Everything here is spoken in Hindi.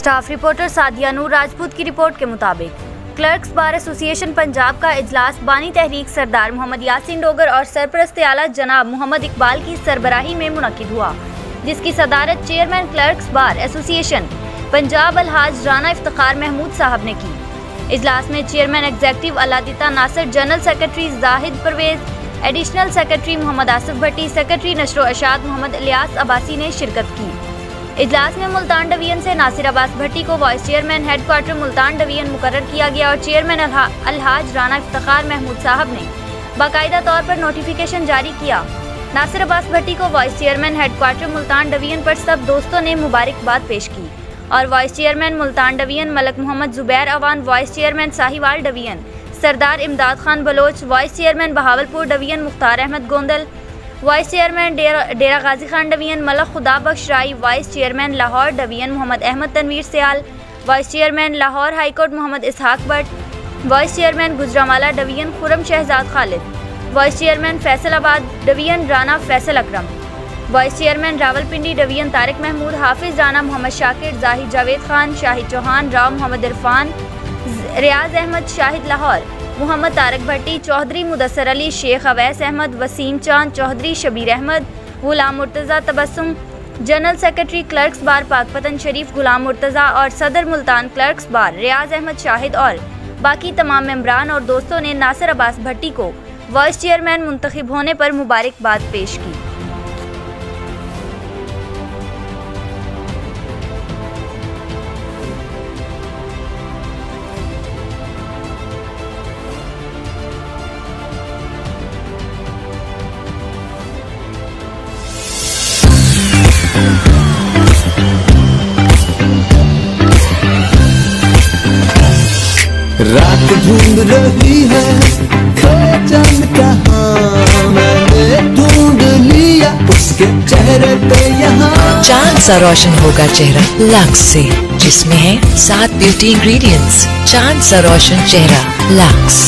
स्टाफ रिपोर्टर सादिया नूर राजपूत की रिपोर्ट के मुताबिक क्लर्क्स बार एसोसिएशन पंजाब का इजलास बानी तहरीक सरदार मोहम्मद यासीन डोगर और सरपरस्त आला जनाब मोहम्मद इकबाल की सरबराही में मुनक्किद हुआ, जिसकी सदारत chairman clerks bar association Punjab अलहाज राना इफ्तिखार महमूद साहब ने की। इजलास में chairman executive Alladitta Nasir, general secretary Zahid Pervez, additional secretary Mohammad Asif Bhatti, secretary नशरो अशाद मोहम्मद इलियास अब्बासी ने शिरकत की। इजलास में मुल्तान डिवीजन से नासिर अब्बास भट्टी को vice chairman headquarter Multan division मुकर्रर किया गया और चेयरमैन अलहाज राना इफ्तिखार महमूद साहब ने बाकायदा तौर पर नोटिफिकेशन जारी किया। नासिर अब्बास भट्टी को vice chairman headquarter Multan division पर सब दोस्तों ने मुबारकबाद पेश की और vice chairman Multan division Malik Mohammad Zubair Awan, vice chairman Sahiwal division Sardar Imdad Khan Baloch, vice chairman Bahawalpur division Mukhtar Ahmad Gondal, vice chairman Dera Ghazi Khan division Malik Khuda Bakhsh Rai, vice chairman Lahore division Mohammad Ahmad Tanveer Sial, vice chairman Lahore high court Mohammad Ishaq Bhatt, vice chairman Gujranwala division Khurram Shahzad Khalid, vice chairman Faisalabad division Rana Faisal Akram, vice chairman Rawalpindi division Tariq Mahmood, Hafiz Rana Mohammad Shakir, Zahid Javed Khan, Shahid Chauhan, Rao Mohammad Irfan, Riaz Ahmad Shahid Lahore, Mohammad Tariq Bhatti, Chaudhry Mudassar Ali, Sheikh Awais Ahmad, Waseem Chand Chaudhry, Shabbir Ahmad, Ghulam Murtaza Tabassum, general secretary clerks bar Pakpattan Sharif Ghulam Murtaza और सदर मुल्तान क्लर्क्स बार रियाज अहमद शाहिद और बाकी तमाम मेंबरान और दोस्तों ने नासिर अब्बास भट्टी को वाइस चेयरमैन मुंतखब होने पर मुबारकबाद पेश की। रात ढूंढ रही है चांद कहाँ, मैंने ढूंढ लिया उसके चेहरे पे यहाँ। चांद सा रोशन होगा चेहरा लक्स से, जिसमें है 7 ब्यूटी इंग्रेडिएंट्स। चांद सा रोशन चेहरा लक्स।